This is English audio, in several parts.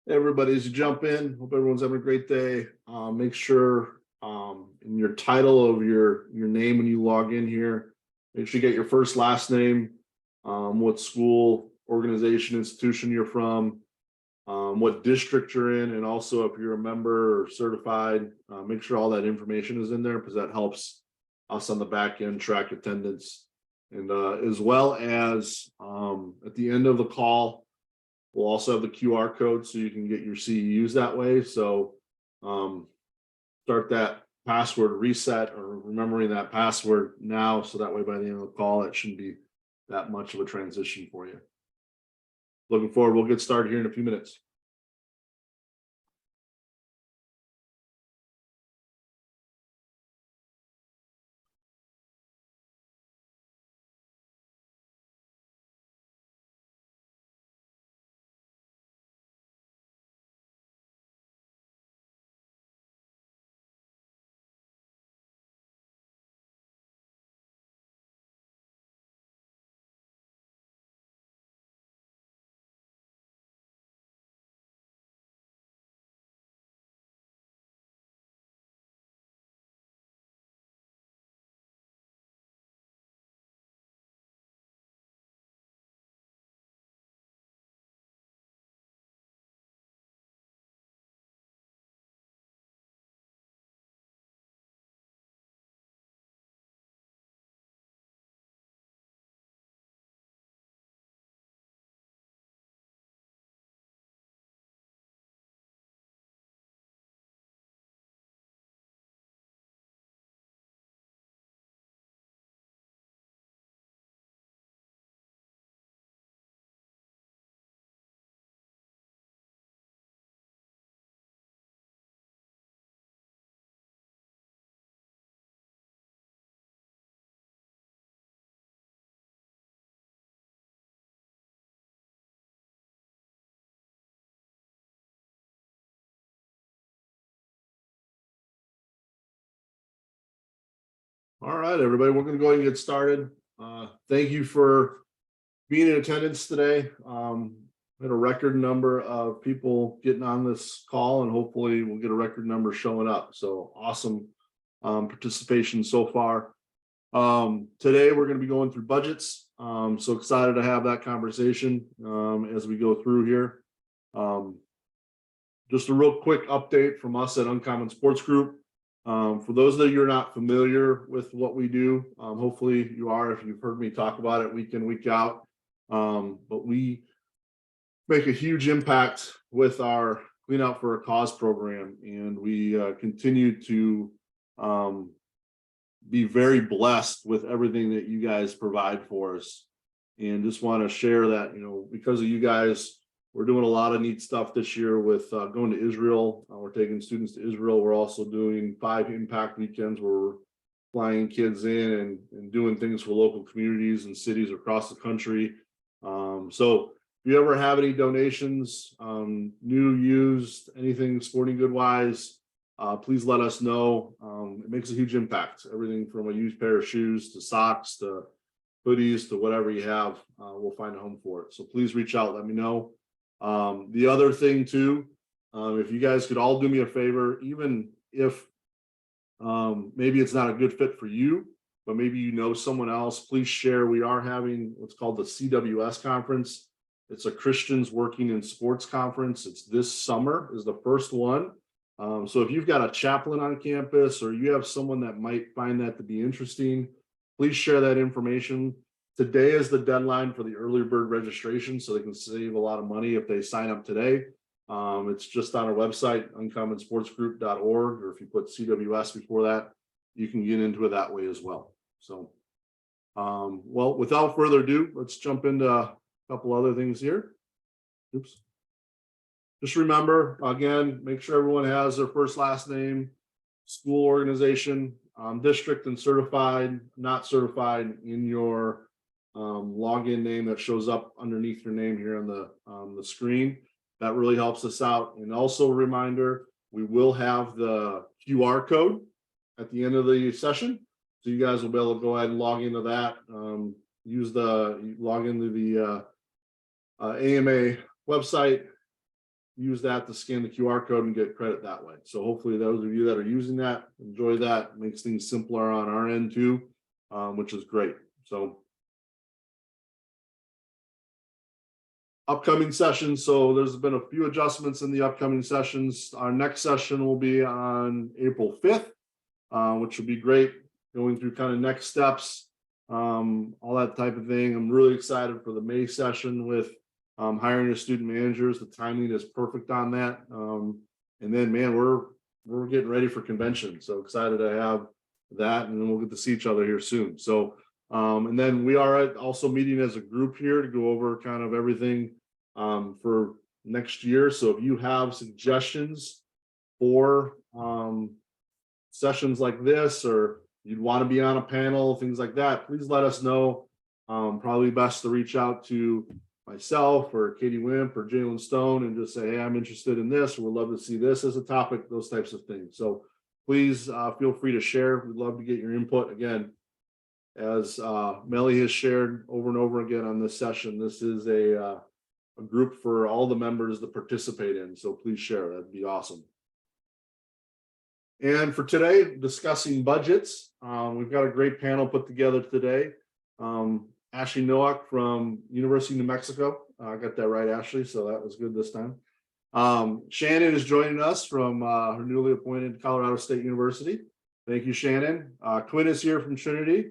Everybody, as you jump in, hope everyone's having a great day. Make sure in your title of your name when you log in here, make sure you get your first last name, what school, organization, institution you're from, what district you're in, and also if you're a member or certified, make sure all that information is in there because that helps us on the back end track attendance. And as well as at the end of the call, we'll also have the QR code so you can get your CEUs that way. So start that password reset or remembering that password now. So that way by the end of the call, it shouldn't be that much of a transition for you. Looking forward, we'll get started here in a few minutes. All right, everybody, we're going to go ahead and get started. Thank you for being in attendance today. We had a record number of people getting on this call, and hopefully we'll get a record number showing up. So awesome participation so far. Today we're going to be going through budgets. So excited to have that conversation as we go through here. Just a real quick update from us at Uncommon Sports Group. For those of you who are not familiar with what we do, hopefully you are if you've heard me talk about it week in, week out. But we make a huge impact with our Clean Out for a Cause program, and we continue to be very blessed with everything that you guys provide for us. And just want to share that, because of you guys, we're doing a lot of neat stuff this year with going to Israel. We're taking students to Israel. We're also doing 5 impact weekends where we're flying kids in and doing things for local communities and cities across the country. So if you ever have any donations, new, used, anything sporting good wise, please let us know. It makes a huge impact. Everything from a used pair of shoes to socks to hoodies to whatever you have, we'll find a home for it. So please reach out, let me know. The other thing too, if you guys could all do me a favor, even if maybe it's not a good fit for you, but maybe you know someone else, please share. We are having what's called the CWS conference. It's a Christians Working in Sports conference. It's this summer is the first one. So if you've got a chaplain on campus or you have someone that might find that to be interesting, please share that information. Today is the deadline for the early bird registration, so they can save a lot of money if they sign up today. It's just on our website, uncommonsportsgroup.org, or if you put CWS before that, you can get into it that way as well. So, well, without further ado, let's jump into a couple other things here. Oops. Just remember, again, make sure everyone has their first, last name, school, organization, district, and certified, not certified in your login name that shows up underneath your name here on the screen. That really helps us out. And also a reminder, we will have the QR code at the end of the session. So you guys will be able to go ahead and log into that. Log into the AMA website, use that to scan the QR code and get credit that way. So hopefully those of you that are using that, enjoy that. Makes things simpler on our end too, which is great. So upcoming sessions. So there's been a few adjustments in the upcoming sessions. Our next session will be on April 5th, which will be great, going through kind of next steps, all that type of thing. I'm really excited for the May session with hiring the student managers. The timing is perfect on that. And then, man, we're getting ready for convention. So excited to have that, and then we'll get to see each other here soon. So, and then we are also meeting as a group here to go over kind of everything for next year. So if you have suggestions for sessions like this, or you'd want to be on a panel, things like that, please let us know. Probably best to reach out to myself or Katie Wimp or Jalen Stone and just say, hey, I'm interested in this, or we'd love to see this as a topic, those types of things. So please feel free to share. We'd love to get your input. Again, as Melly has shared over and over again on this session, this is a group for all the members to participate in. So please share. That'd be awesome. And for today, discussing budgets, we've got a great panel put together today. Ashley Nowak from University of New Mexico. I got that right, Ashley, so that was good this time. Shannon is joining us from her newly appointed Colorado State University. Thank you, Shannon. Quinn is here from Trinity.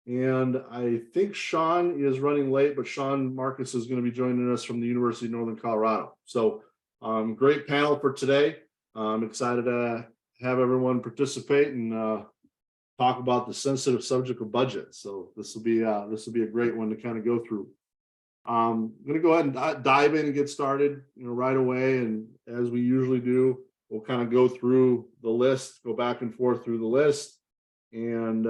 And I think Sean is running late, but Sean Marcus is going to be joining us from the University of Northern Colorado. So great panel for today. I'm excited to have everyone participate and talk about the sensitive subject of budget. So this will be a great one to kind of go through. I'm going to go ahead and dive in and get started, right away. And as we usually do, we'll kind of go through the list, go back and forth through the list, and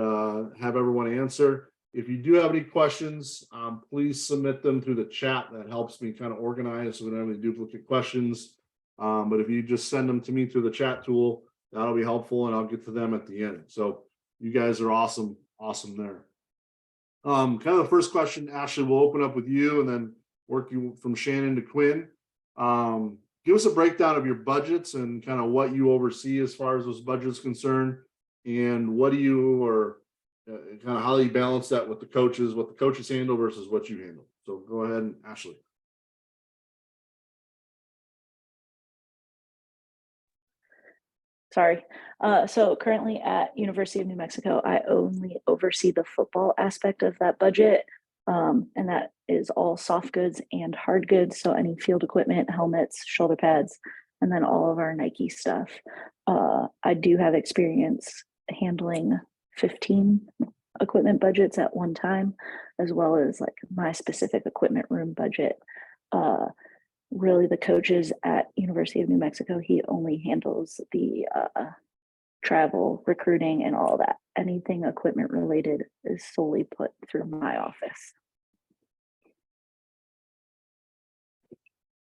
have everyone answer. If you do have any questions, please submit them through the chat. That helps me kind of organize so we don't have any duplicate questions. But if you just send them to me through the chat tool, that'll be helpful, and I'll get to them at the end. So you guys are awesome there. Kind of the first question, Ashley, we'll open up with you and then work you from Shannon to Quinn. Give us a breakdown of your budgets and kind of what you oversee as far as those budgets concerned, and what do you, or kind of how do you balance that with the coaches, what the coaches handle versus what you handle. So go ahead, Ashley. Sorry. So currently at University of New Mexico, I only oversee the football aspect of that budget. And that is all soft goods and hard goods. So any field equipment, helmets, shoulder pads, and then all of our Nike stuff. I do have experience handling 15 equipment budgets at one time, as well as like my specific equipment room budget. Really, the coaches at University of New Mexico, he only handles the travel, recruiting, and all that. Anything equipment related is solely put through my office.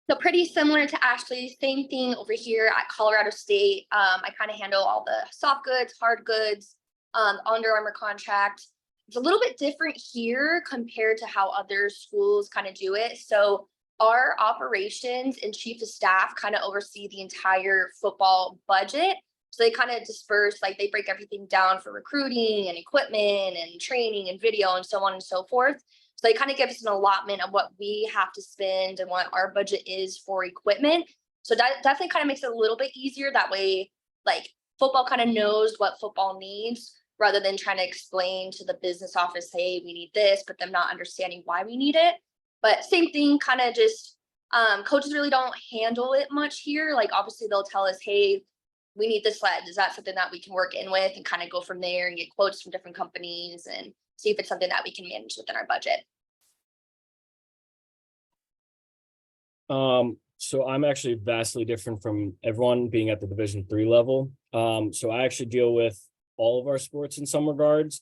So pretty similar to Ashley, same thing over here at Colorado State. I kind of handle all the soft goods, hard goods, Under Armour contract. It's a little bit different here compared to how other schools kind of do it. So our operations and chief of staff kind of oversee the entire football budget. So they kind of disperse, like they break everything down for recruiting and equipment and training and video and so on and so forth. So they kind of give us an allotment of what we have to spend and what our budget is for equipment. So that definitely kind of makes it a little bit easier. That way, like football kind of knows what football needs rather than trying to explain to the business office, hey, we need this, but them not understanding why we need it. But same thing, kind of just coaches really don't handle it much here. Like obviously they'll tell us, hey, we need this sled. Is that something that we can work in with, and kind of go from there and get quotes from different companies and see if it's something that we can manage within our budget. So I'm actually vastly different from everyone being at the Division III level. So I actually deal with all of our sports in some regards.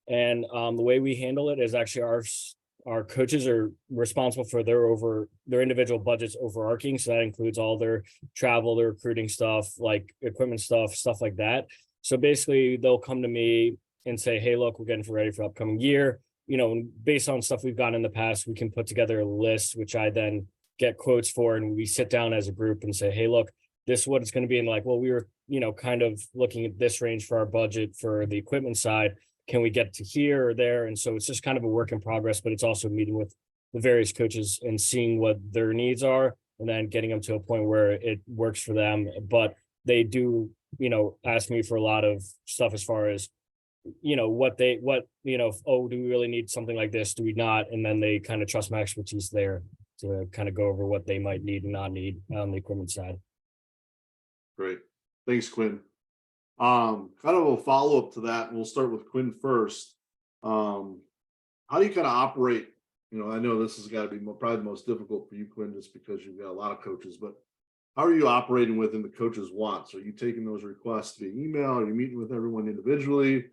And the way we handle it is actually our coaches are responsible for their individual budgets overarching. So that includes all their travel, their recruiting stuff, like equipment stuff like that. So basically they'll come to me and say, hey, look, we're getting ready for the upcoming year. Based on stuff we've gotten in the past, we can put together a list, which I then get quotes for, and we sit down as a group and say, hey, look, this is what it's going to be. And like, well, we were, kind of looking at this range for our budget for the equipment side. Can we get to here or there? And so it's just kind of a work in progress, but it's also meeting with the various coaches and seeing what their needs are, and then getting them to a point where it works for them. But they do, ask me for a lot of stuff as far as, oh, do we really need something like this? Do we not? And then they kind of trust my expertise there to kind of go over what they might need and not need on the equipment side. Great. Thanks, Quinn. Kind of a follow-up to that, and we'll start with Quinn first. How do you kind of operate? I know this has got to be probably the most difficult for you, Quinn, just because you've got a lot of coaches, but how are you operating within the coaches' wants? Are you taking those requests via email? Are you meeting with everyone individually?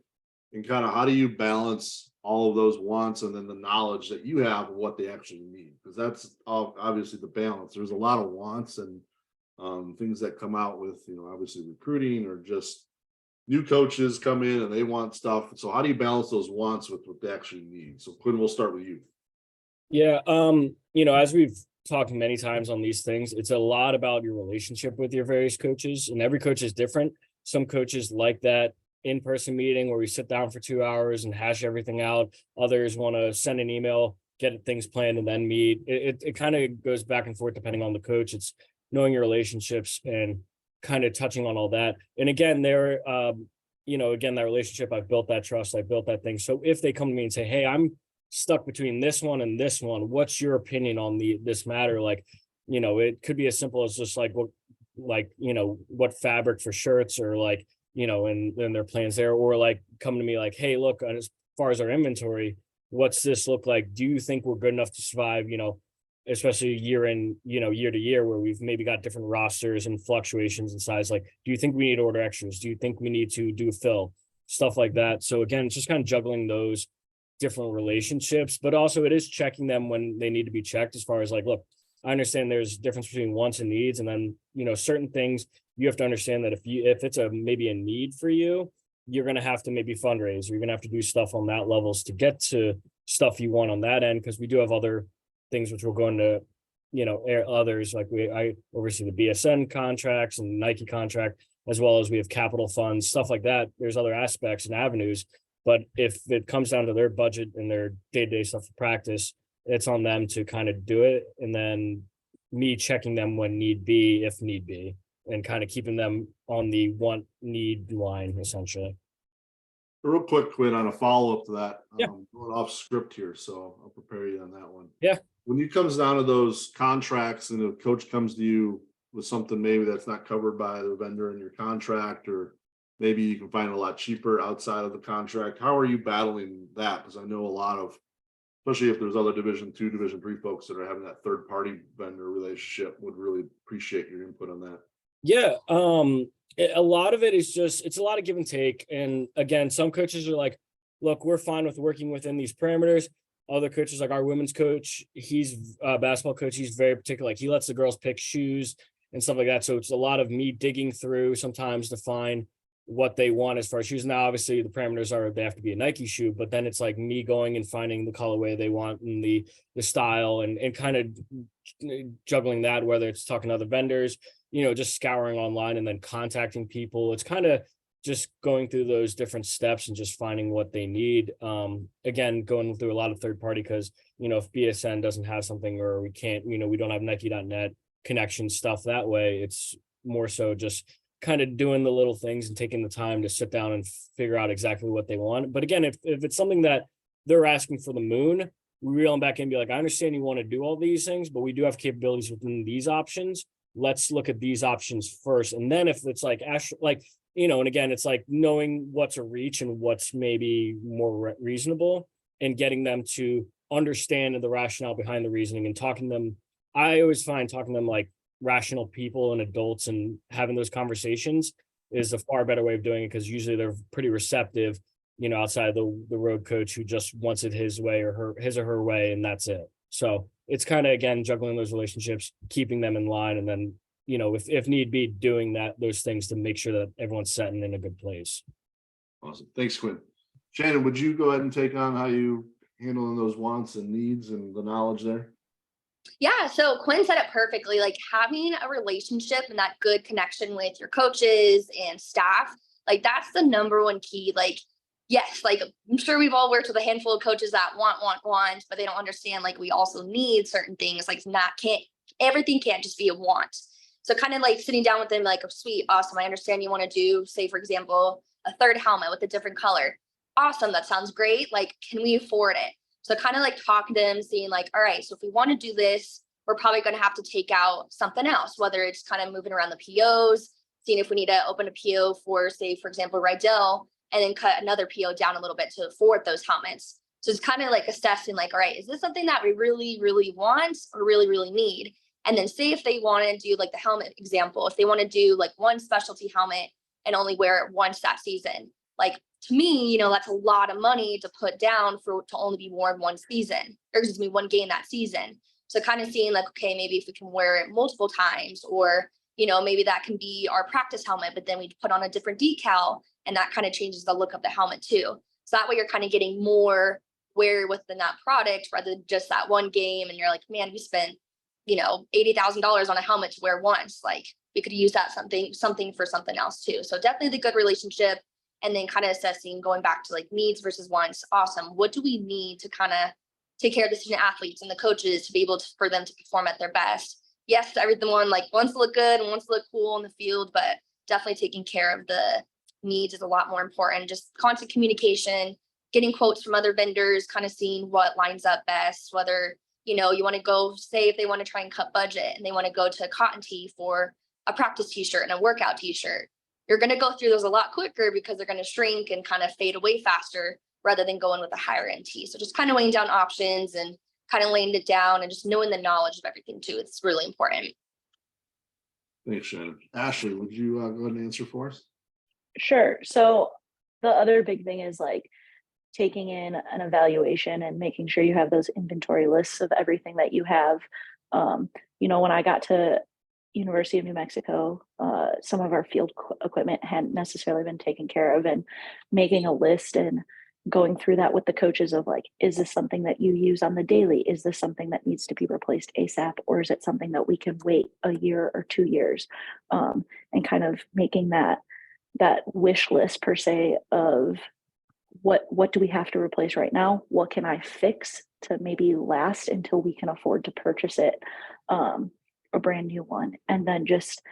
And kind of how do you balance all of those wants and then the knowledge that you have of what they actually need? Because that's obviously the balance. There's a lot of wants and things that come out with, obviously recruiting or just new coaches come in and they want stuff. So how do you balance those wants with what they actually need? So Quinn, we'll start with you. Yeah. As we've talked many times on these things, it's a lot about your relationship with your various coaches, and every coach is different. Some coaches like that in-person meeting where we sit down for 2 hours and hash everything out. Others want to send an email, get things planned, and then meet. It kind of goes back and forth depending on the coach. It's knowing your relationships and kind of touching on all that. And again, that relationship, I've built that trust, I built that thing. So if they come to me and say, hey, I'm stuck between this one and this one, what's your opinion on this matter? Like, it could be as simple as just like what fabric for shirts, or like, and their plans there, or like come to me like, hey, look, as far as our inventory, what's this look like? Do you think we're good enough to survive, especially year to year, where we've maybe got different rosters and fluctuations in size? Like, do you think we need to order extras? Do you think we need to do fill? Stuff like that. So again, it's just kind of juggling those different relationships, but also it is checking them when they need to be checked, as far as like, look, I understand there's a difference between wants and needs, and then certain things you have to understand that if it's maybe a need for you, you're going to have to maybe fundraise, or you're going to have to do stuff on that levels to get to stuff you want on that end, because we do have other things which will go into others, like I oversee the BSN contracts and Nike contract, as well as we have capital funds, stuff like that. There's other aspects and avenues. But if it comes down to their budget and their day-to-day stuff for practice, it's on them to kind of do it. And then me checking them when need be, if need be, and kind of keeping them on the want need line, essentially. Real quick, Quinn, on a follow-up to that, Yeah. Going off script here, so I'll prepare you on that one. Yeah. When it comes down to those contracts and the coach comes to you with something maybe that's not covered by the vendor in your contract, or maybe you can find it a lot cheaper outside of the contract, how are you battling that? Because I know a lot of, especially if there's other Division II, Division III folks that are having that third-party vendor relationship, would really appreciate your input on that. Yeah. A lot of it is just, it's a lot of give and take. And again, some coaches are like, look, we're fine with working within these parameters. Other coaches, like our women's coach, he's a basketball coach. He's very particular. Like, he lets the girls pick shoes and stuff like that. So it's a lot of me digging through sometimes to find what they want as far as shoes. Now, obviously the parameters are they have to be a Nike shoe, but then it's like me going and finding the colorway they want and the style, and kind of juggling that, whether it's talking to other vendors, just scouring online and then contacting people. It's kind of just going through those different steps and just finding what they need. Again, going through a lot of third party, because, if BSN doesn't have something, or we can't, we don't have Nike.net connection stuff that way, it's more so just kind of doing the little things and taking the time to sit down and figure out exactly what they want. But again, if it's something that they're asking for the moon, we reel them back in and be like, I understand you want to do all these things, but we do have capabilities within these options. Let's look at these options first. And then if it's like, and again, it's like knowing what's a reach and what's maybe more reasonable, and getting them to understand the rationale behind the reasoning, and talking to them. I always find talking to them like rational people and adults, and having those conversations is a far better way of doing it, because usually they're pretty receptive, outside of the road coach who just wants it his way, or his or her way, and that's it. So it's kind of, again, juggling those relationships, keeping them in line, and then, if need be, doing those things to make sure that everyone's setting in a good place. Awesome. Thanks, Quinn. Shannon, would you go ahead and take on how you handling those wants and needs and the knowledge there? Yeah, so Quinn said it perfectly. Like having a relationship and that good connection with your coaches and staff, like that's the number one key. Like, yes, like I'm sure we've all worked with a handful of coaches that want, but they don't understand like we also need certain things. Like not can't everything can't just be a want. So kind of like sitting down with them, like, oh, sweet, awesome. I understand you want to do, say, for example, a third helmet with a different color. Awesome, that sounds great. Like, can we afford it? So kind of like talking to them, seeing like, all right, so if we want to do this, we're probably going to have to take out something else, whether it's kind of moving around the POs, seeing if we need to open a PO for, say, for example, Rydell, and then cut another PO down a little bit to afford those helmets. So it's kind of like assessing like, all right, is this something that we really, really want or really, really need? And then say if they want to do like the helmet example, if they want to do like one specialty helmet and only wear it once that season, like to me, you know, that's a lot of money to put down for to only be worn one season, or excuse me, one game that season. So kind of seeing like, okay, maybe if we can wear it multiple times, or, you know, maybe that can be our practice helmet, but then we put on a different decal and that kind of changes the look of the helmet too. So that way you're kind of getting more wear within that product rather than just that one game. And you're like, man, we spent, you know, $80,000 on a helmet to wear once. Like we could use that something for something else too. So definitely the good relationship, and then kind of assessing, going back to like needs versus wants. Awesome. What do we need to kind of take care of the student athletes and the coaches to be able to, for them to perform at their best? Yes, everyone like wants to look good and wants to look cool in the field, but definitely taking care of the needs is a lot more important. Just constant communication, getting quotes from other vendors, kind of seeing what lines up best, whether, you know, you want to go, say if they want to try and cut budget and they want to go to cotton tee for a practice t-shirt and a workout t-shirt, you're going to go through those a lot quicker because they're going to shrink and kind of fade away faster rather than going with a higher end tee. So just kind of weighing down options and kind of laying it down and just knowing the knowledge of everything too. It's really important. Thanks, Shannon. Ashley, would you go ahead and answer for us? Sure. So the other big thing is like taking in an evaluation and making sure you have those inventory lists of everything that you have. You know, when I got to University of New Mexico, some of our field equipment hadn't necessarily been taken care of, and making a list and going through that with the coaches of like, is this something that you use on the daily? Is this something that needs to be replaced ASAP? Or is it something that we can wait a year or 2 years? And kind of making that wish list per se of what do we have to replace right now? What can I fix to maybe last until we can afford to purchase it, a brand new one? And then just,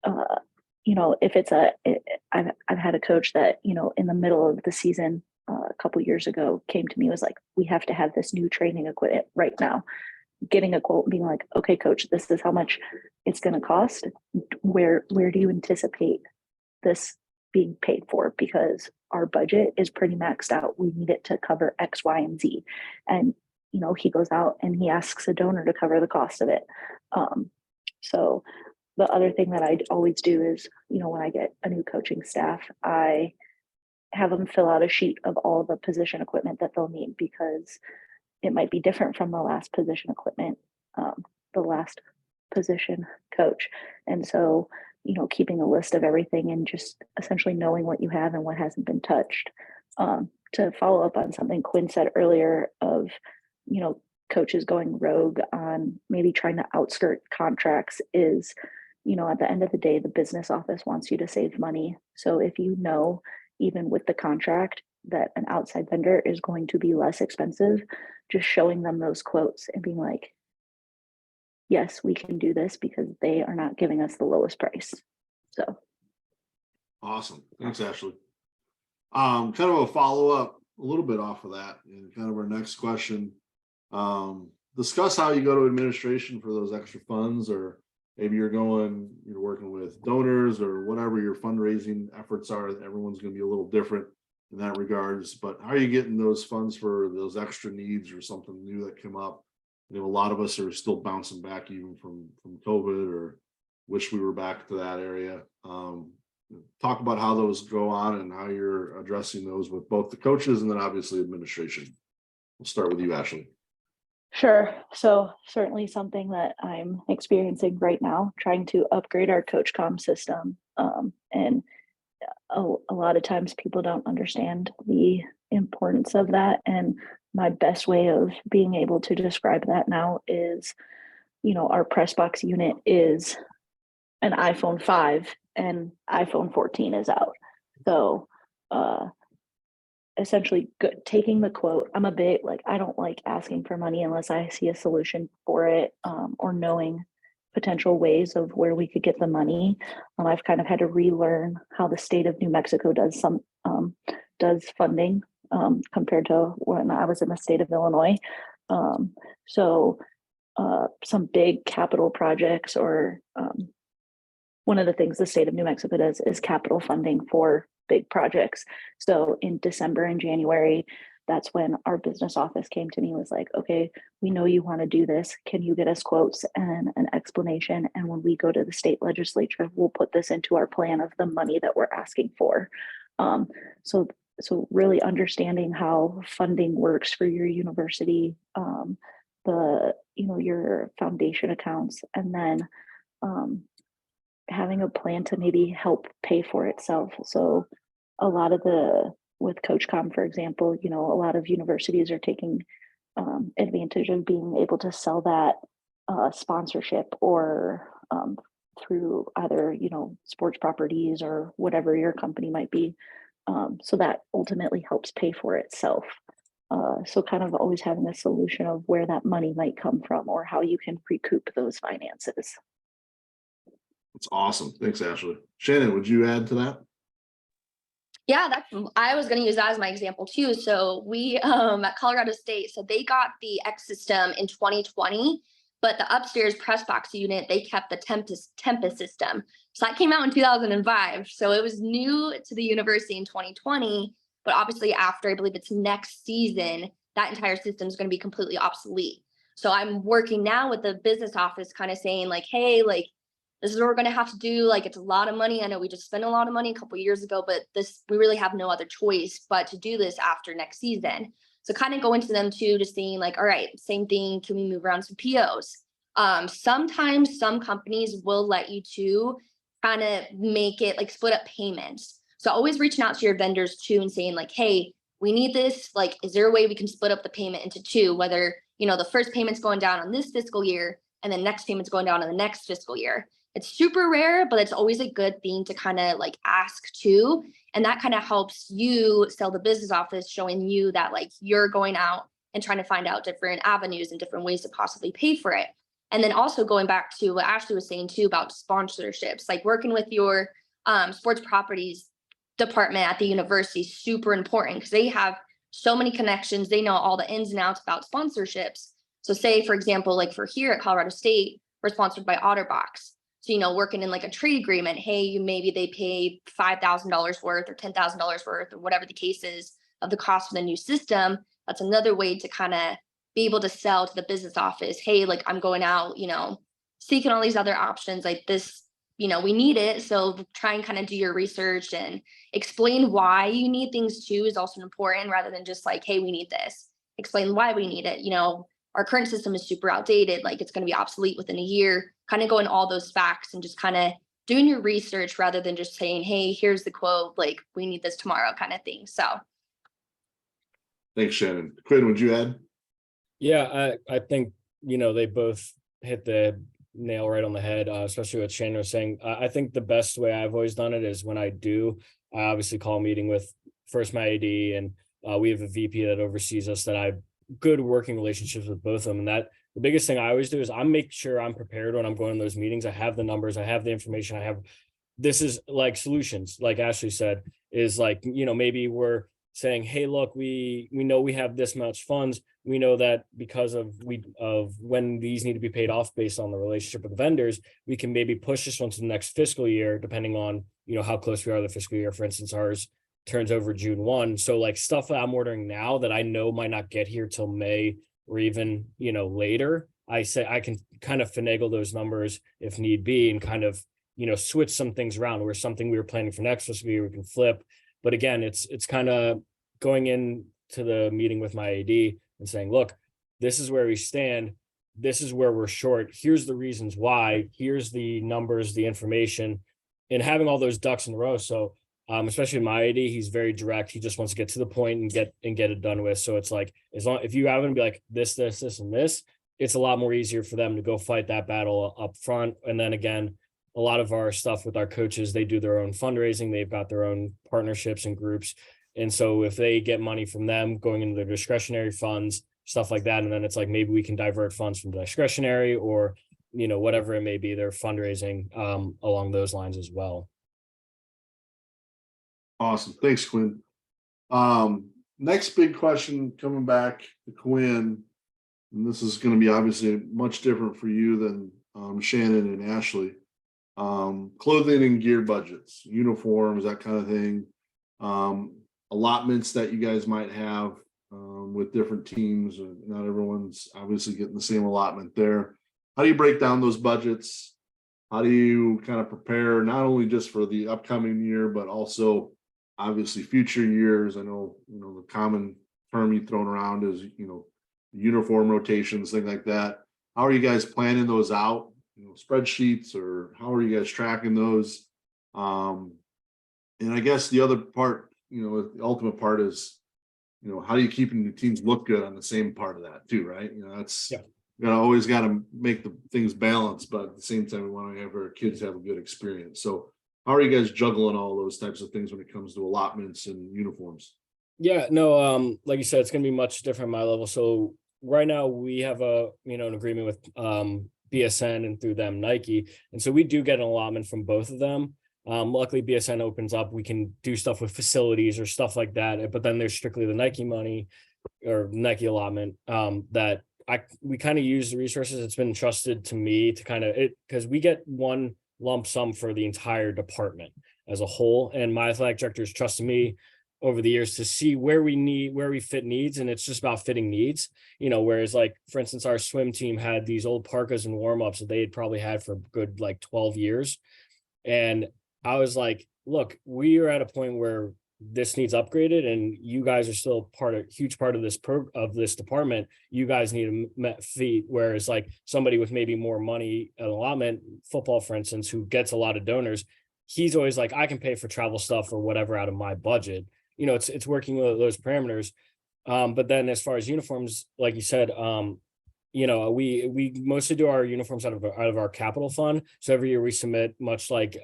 you know, if it's I've had a coach that, you know, in the middle of the season, a couple years ago came to me, was like, we have to have this new training equipment right now. Getting a quote and being like, okay, coach, this is how much it's going to cost. Where do you anticipate this being paid for? Because our budget is pretty maxed out. We need it to cover X, Y, and Z. And, you know, he goes out and he asks a donor to cover the cost of it. So the other thing that I always do is, you know, when I get a new coaching staff, I have them fill out a sheet of all the position equipment that they'll need, because it might be different from the last position equipment, the last position coach. And so, you know, keeping a list of everything and just essentially knowing what you have and what hasn't been touched. To follow up on something Quinn said earlier of, you know, coaches going rogue on maybe trying to outskirt contracts is, you know, at the end of the day, the business office wants you to save money. So if you know, even with the contract, that an outside vendor is going to be less expensive, just showing them those quotes and being like, yes, we can do this because they are not giving us the lowest price. So Awesome. Thanks, Ashley. Kind of a follow-up a little bit off of that, and kind of our next question. Discuss how you go to administration for those extra funds, or maybe you're working with donors or whatever your fundraising efforts are. Everyone's going to be a little different in that regards, but how are you getting those funds for those extra needs or something new that came up? You know, a lot of us are still bouncing back even from COVID, or wish we were back to that area. Talk about how those go on and how you're addressing those with both the coaches and then obviously administration. We'll start with you, Ashley. sure. So certainly something that I'm experiencing right now, trying to upgrade our coach comm system. And a lot of times people don't understand the importance of that. And my best way of being able to describe that now is our press box unit is an iPhone 5 and iPhone 14 is out. So essentially taking the quote, I'm a bit like, I don't like asking for money unless I see a solution for it, or knowing potential ways of where we could get the money. I've kind of had to relearn how the state of New Mexico does funding, compared to when I was in the state of Illinois. So some big capital projects, or one of the things the state of New Mexico does is capital funding for big projects. So in December and January, that's when our business office came to me, was like, okay, we know you want to do this. Can you get us quotes and an explanation? And when we go to the state legislature, we'll put this into our plan of the money that we're asking for. So really understanding how funding works for your university, your foundation accounts, and then having a plan to maybe help pay for itself. So a lot of with CoachCom, for example, a lot of universities are taking advantage of being able to sell that sponsorship, or through either, sports properties or whatever your company might be. So that ultimately helps pay for itself. So kind of always having a solution of where that money might come from, or how you can recoup those finances. That's awesome. Thanks, Ashley. Shannon, would you add to that? Yeah, I was going to use that as my example too. So we at Colorado State, so they got the X system in 2020, but the upstairs press box unit, they kept the Tempest system. So that came out in 2005. So it was new to the university in 2020, but obviously after, I believe it's next season, that entire system is going to be completely obsolete. So I'm working now with the business office, kind of saying like, hey, like, this is what we're going to have to do. Like, it's a lot of money. I know we just spent a lot of money a couple of years ago, but we really have no other choice but to do this after next season. So kind of going to them too, just saying like, all right, same thing. Can we move around some POs? Sometimes some companies will let you to kind of make it like split up payments. So always reaching out to your vendors too and saying like, hey, we need this. Like, is there a way we can split up the payment into two, whether, the first payment's going down on this fiscal year and the next payment's going down on the next fiscal year. It's super rare, but it's always a good thing to kind of like ask too. And that kind of helps you sell the business office, showing you that like you're going out and trying to find out different avenues and different ways to possibly pay for it. And then also going back to what Ashley was saying too about sponsorships, like working with your sports properties department at the university is super important, because they have so many connections. They know all the ins and outs about sponsorships. So say, for example, like for here at Colorado State, we're sponsored by OtterBox. So, working in like a trade agreement, hey, maybe they pay $5,000 worth or $10,000 worth or whatever the case is of the cost of the new system. That's another way to kind of be able to sell to the business office. Hey, like I'm going out, seeking all these other options like this, we need it. So try and kind of do your research and explain why you need things too is also important, rather than just like, hey, we need this. Explain why we need it. Our current system is super outdated. Like it's going to be obsolete within a year. Kind of going all those facts and just kind of doing your research, rather than just saying, hey, here's the quote, like we need this tomorrow kind of thing. So. Thanks, Shannon. Quinn, would you add? Yeah, I think, they both hit the nail right on the head, especially what Shannon was saying. I think the best way I've always done it is when I obviously call a meeting with first my AD, and we have a VP that oversees us that I have good working relationships with both of them. And that the biggest thing I always do is I make sure I'm prepared when I'm going to those meetings. I have the numbers, I have the information, this is like solutions, like Ashley said, is like, maybe we're saying, hey, look, we know we have this much funds. We know that because of when these need to be paid off based on the relationship with the vendors, we can maybe push this one to the next fiscal year, depending on, how close we are to the fiscal year. For instance, ours turns over June 1. So like stuff that I'm ordering now that I know might not get here till May or even, later, I say I can kind of finagle those numbers if need be, and kind of, switch some things around where something we were planning for next fiscal year we can flip. But again, it's kind of going in to the meeting with my AD and saying, look, this is where we stand. This is where we're short. Here's the reasons why. Here's the numbers, the information, and having all those ducks in a row. So especially my AD, he's very direct. He just wants to get to the point and get it done with. So it's like, if you happen to be like this, and this, it's a lot more easier for them to go fight that battle up front. And then again, a lot of our stuff with our coaches, they do their own fundraising. They've got their own partnerships and groups. And so if they get money from them going into their discretionary funds, stuff like that, and then it's like, maybe we can divert funds from discretionary or, you know, whatever it may be, their fundraising along those lines as well. Awesome. Thanks, Quinn. Next big question coming back to Quinn, and this is going to be obviously much different for you than Shannon and Ashley. Clothing and gear budgets, uniforms, that kind of thing. Allotments that you guys might have with different teams. Not everyone's obviously getting the same allotment there. How do you break down those budgets? How do you kind of prepare not only just for the upcoming year, but also obviously future years? I know, you know, the common term you thrown around is, you know, uniform rotations, things like that. How are you guys planning those out? You know, spreadsheets, or how are you guys tracking those? And I guess the other part, you know, the ultimate part is, you know, how do you keep the teams look good on the same part of that too, right? You know, that's, you always got to make the things balanced, but at the same time, we want to have our kids have a good experience. So how are you guys juggling all those types of things when it comes to allotments and uniforms? Yeah, no, like you said, it's gonna be much different at my level. So right now we have a, you know, an agreement with BSN and through them Nike. And so we do get an allotment from both of them. Luckily BSN opens up, we can do stuff with facilities or stuff like that. But then there's strictly the Nike money or Nike allotment that we kind of use the resources. It's been entrusted to me to kind of because we get one lump sum for the entire department as a whole. And my athletic directors trusted me over the years to see where we fit needs. And it's just about fitting needs, you know, whereas like, for instance, our swim team had these old parkas and warm-ups that they had probably had for good, like 12 years. And I was like, look, we are at a point where this needs upgraded and you guys are still huge part of this department. You guys need a feet. Whereas like somebody with maybe more money, an allotment, football, for instance, who gets a lot of donors, he's always like, I can pay for travel stuff or whatever out of my budget. You know, it's working with those parameters. But then as far as uniforms, like you said, you know, we mostly do our uniforms out of our capital fund. So every year we submit, much like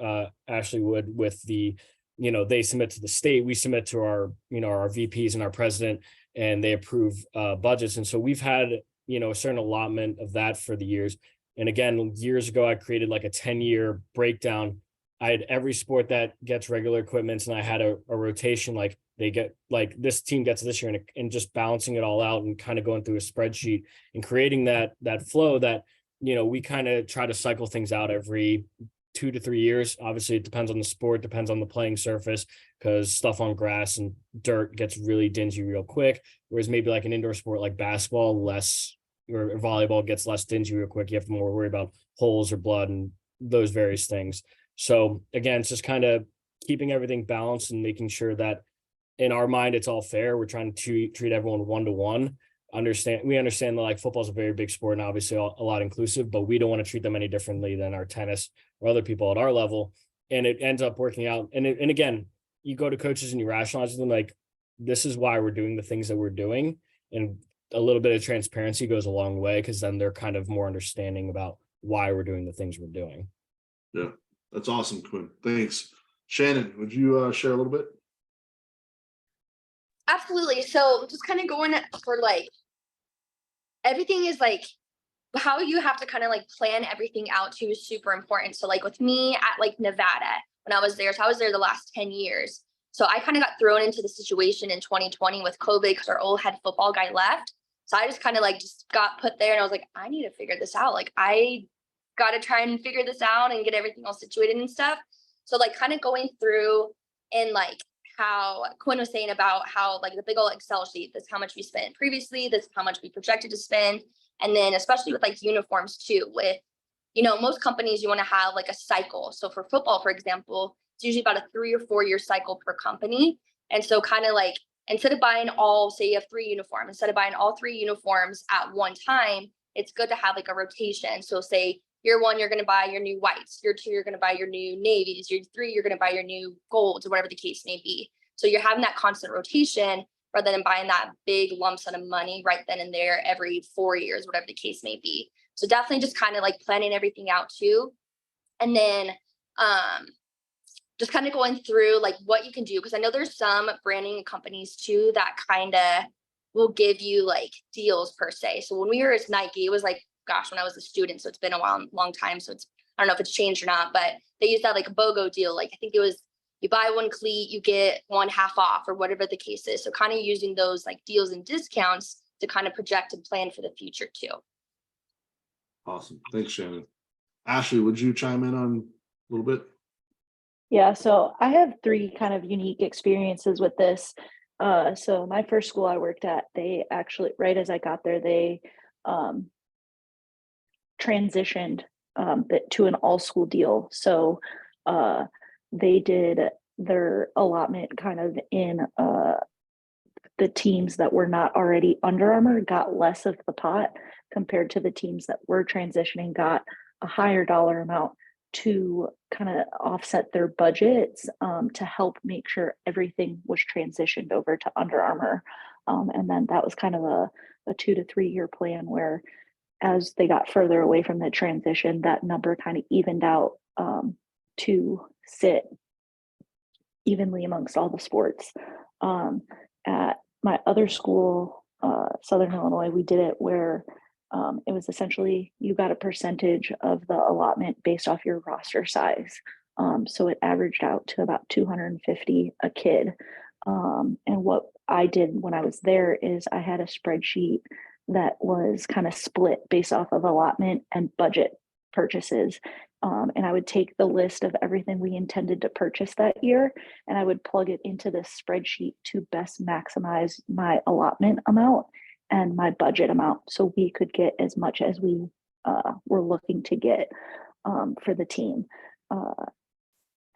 Ashley would with the, you know, they submit to the state, we submit to our, you know, our VPs and our president, and they approve budgets. And so we've had, you know, a certain allotment of that for the years. And again, years ago, I created like a 10-year breakdown. I had every sport that gets regular equipment, and I had a rotation, like they get like this team gets this year, and just balancing it all out and kind of going through a spreadsheet and creating that flow that, you know, we kind of try to cycle things out every 2 to 3 years. Obviously, it depends on the sport, depends on the playing surface, because stuff on grass and dirt gets really dingy real quick. Whereas maybe like an indoor sport like basketball, less, or volleyball gets less dingy real quick. You have to more worry about holes or blood and those various things. So again, it's just kind of keeping everything balanced and making sure that in our mind, it's all fair. We're trying to treat everyone one-to-one. We understand that like football is a very big sport and obviously a lot inclusive, but we don't want to treat them any differently than our tennis or other people at our level. And it ends up working out. And again, you go to coaches and you rationalize them like, this is why we're doing the things that we're doing. And a little bit of transparency goes a long way, because then they're kind of more understanding about why we're doing the things we're doing. Yeah, that's awesome, Quinn. Thanks. Shannon, would you share a little bit? Absolutely. So just kind of going for like, everything is like, how you have to kind of like plan everything out too is super important. So like with me at like Nevada, when I was there, so I was there the last 10 years. So I kind of got thrown into the situation in 2020 with COVID because our old head football guy left. So I just kind of like just got put there, and I was like, I need to figure this out. Like I got to try and figure this out and get everything all situated and stuff. So like kind of going through and like how Quinn was saying about how like the big old Excel sheet, this is how much we spent previously, this is how much we projected to spend. And then especially with like uniforms too, with, you know, most companies, you want to have like a cycle. So for football, for example, it's usually about a 3 or 4 year cycle per company. And so kind of like, instead of buying all, say you have 3 uniforms, instead of buying all 3 uniforms at one time, it's good to have like a rotation. So say year 1, you're going to buy your new whites. Year 2, you're going to buy your new navies. Year 3, you're going to buy your new golds, or whatever the case may be. So you're having that constant rotation. rather than buying that big lump sum of money right then and there every 4 years, whatever the case may be. So definitely just kind of like planning everything out too. And then just kind of going through like what you can do, because I know there's some branding companies too that kind of will give you like deals per se. So when we were at Nike, it was like, gosh, when I was a student, so it's been a long time. So it's, I don't know if it's changed or not, but they used that like a BOGO deal. Like I think it was, you buy one cleat, you get one half off or whatever the case is. So kind of using those like deals and discounts to kind of project and plan for the future too. Awesome. Thanks, Shannon. Ashley, would you chime in on a little bit? Yeah, so I have 3 kind of unique experiences with this. So my first school I worked at, they actually, right as I got there, they transitioned to an all school deal. So they did their allotment kind of in the teams that were not already Under Armour got less of the pot compared to the teams that were transitioning got a higher dollar amount to kind of offset their budgets to help make sure everything was transitioned over to Under Armour. And then that was kind of a 2 to 3 year plan where as they got further away from the transition, that number kind of evened out to sit evenly amongst all the sports. At my other school, Southern Illinois, we did it where it was essentially you got a percentage of the allotment based off your roster size. So it averaged out to about 250 a kid. And what I did when I was there is I had a spreadsheet that was kind of split based off of allotment and budget purchases. And I would take the list of everything we intended to purchase that year, and I would plug it into this spreadsheet to best maximize my allotment amount and my budget amount so we could get as much as we were looking to get for the team.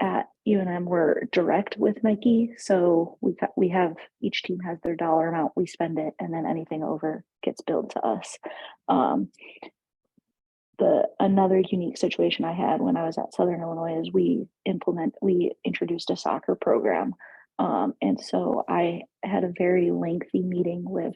At UNM, we're direct with Nike, so we have each team has their dollar amount, we spend it, and then anything over gets billed to us. Another unique situation I had when I was at Southern Illinois is we introduced a soccer program. And so I had a very lengthy meeting with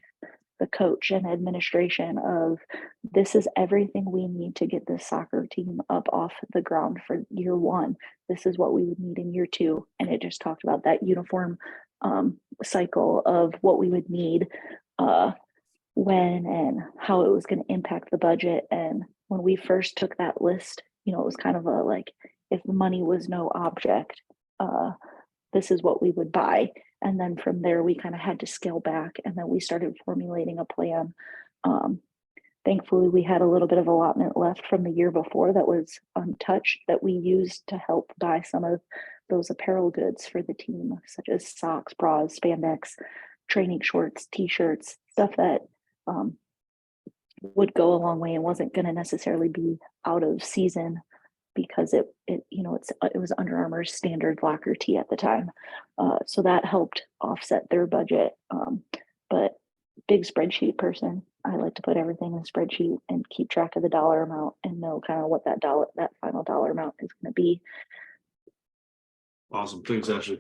the coach and administration of this is everything we need to get this soccer team up off the ground for year 1. This is what we would need in year 2. And it just talked about that uniform cycle of what we would need when and how it was going to impact the budget. And when we first took that list, it was kind of a like, if money was no object, this is what we would buy. And then from there, we kind of had to scale back, and then we started formulating a plan. Thankfully, we had a little bit of allotment left from the year before that was untouched that we used to help buy some of those apparel goods for the team, such as socks, bras, spandex, training shorts, t-shirts, stuff that would go a long way and wasn't going to necessarily be out of season because it was Under Armour's standard locker tee at the time. So that helped offset their budget. But big spreadsheet person, I like to put everything in a spreadsheet and keep track of the dollar amount and know kind of what that final dollar amount is going to be. Awesome. Thanks, Ashley.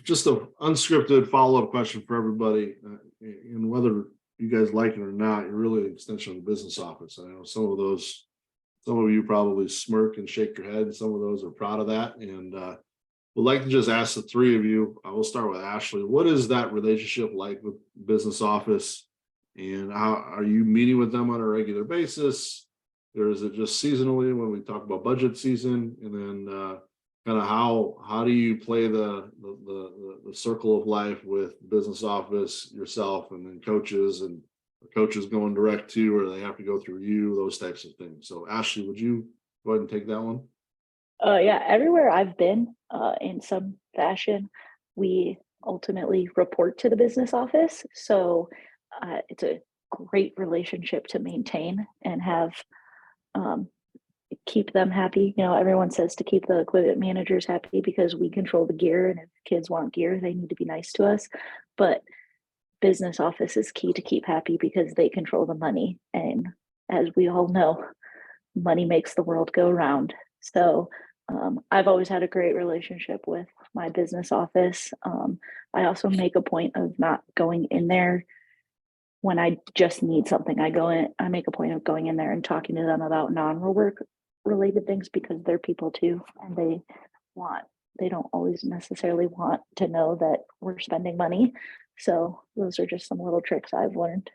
Just an unscripted follow-up question for everybody, and whether you guys like it or not, you're really an extension of the business office. I know some of you probably smirk and shake your head. Some of those are proud of that. And would like to just ask the 3 of you, I will start with Ashley. What is that relationship like with business office? And how are you meeting with them on a regular basis? Or is it just seasonally when we talk about budget season? And then kind of how do you play the circle of life with business office, yourself, and then coaches, and coaches going direct to, or they have to go through you, those types of things. So Ashley, would you go ahead and take that one? Yeah, everywhere I've been in some fashion, we ultimately report to the business office. So it's a great relationship to maintain and have keep them happy. Everyone says to keep the equipment managers happy because we control the gear, and if kids want gear, they need to be nice to us. But business office is key to keep happy because they control the money. And as we all know, money makes the world go round. So I've always had a great relationship with my business office. I also make a point of not going in there when I just need something. I make a point of going in there and talking to them about non-work related things because they're people too. And they don't always necessarily want to know that we're spending money. So those are just some little tricks I've learned.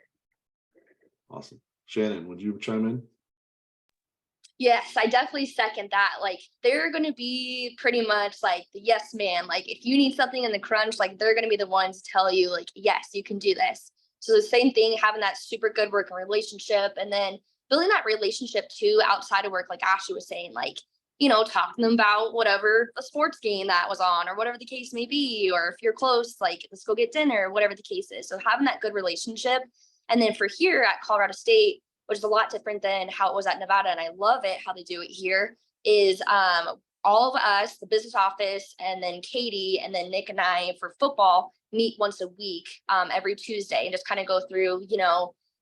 Awesome. Shannon, would you chime in? Yes, I definitely second that. Like they're gonna be pretty much like the yes man. Like if you need something in the crunch, like they're gonna be the ones to tell you, like, yes, you can do this. So the same thing, having that super good working relationship and then building that relationship too outside of work, like Ashley was saying, like, talking to them about whatever a sports game that was on or whatever the case may be, or if you're close, like let's go get dinner, whatever the case is. So having that good relationship. And then for here at Colorado State, which is a lot different than how it was at Nevada, and I love it how they do it here, is all of us, the business office, and then Katie, and then Nick and I for football meet once a week every Tuesday and just kind of go through,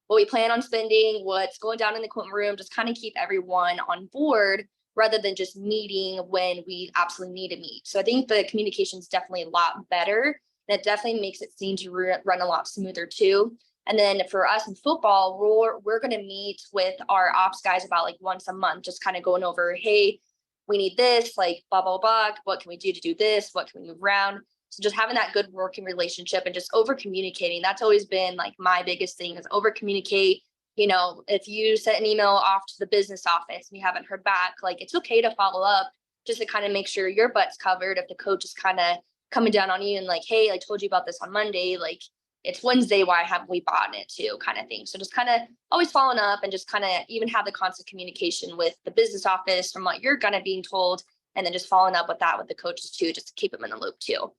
what we plan on spending, what's going down in the equipment room, just kind of keep everyone on board rather than just meeting when we absolutely need to meet. So I think the communication is definitely a lot better. That definitely makes it seem to run a lot smoother too. And then for us in football, we're going to meet with our ops guys about like once a month, just kind of going over, hey, we need this, like blah, blah, blah. What can we do to do this? What can we move around? So just having that good working relationship and just over communicating. That's always been like my biggest thing is over communicate. If you sent an email off to the business office and you haven't heard back, like it's okay to follow up just to kind of make sure your butt's covered. If the coach is kind of coming down on you and like, hey, I told you about this on Monday, like, it's Wednesday, why haven't we bought it too, kind of thing. So just kind of always following up and just kind of even have the constant communication with the business office from what you're gonna being told, and then just following up with that with the coaches too, just to keep them in the loop too.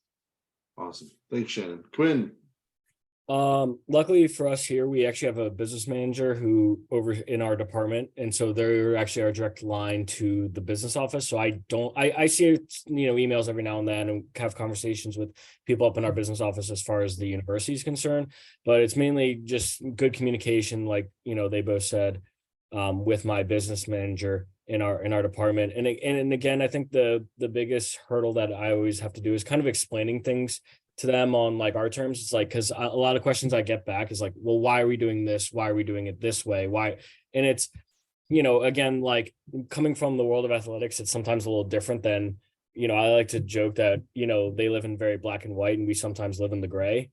Awesome. Thanks, Shannon. Quinn. Luckily for us here, we actually have a business manager who over in our department. And so they're actually our direct line to the business office. So I see, emails every now and then and have conversations with people up in our business office as far as the university is concerned, but it's mainly just good communication. Like, they both said, with my business manager in our department. And again, I think the biggest hurdle that I always have to do is kind of explaining things to them on like our terms. It's like, because a lot of questions I get back is like, well, why are we doing this? Why are we doing it this way? Why? And it's, again, like coming from the world of athletics, it's sometimes a little different than, I like to joke that, they live in very black and white and we sometimes live in the gray.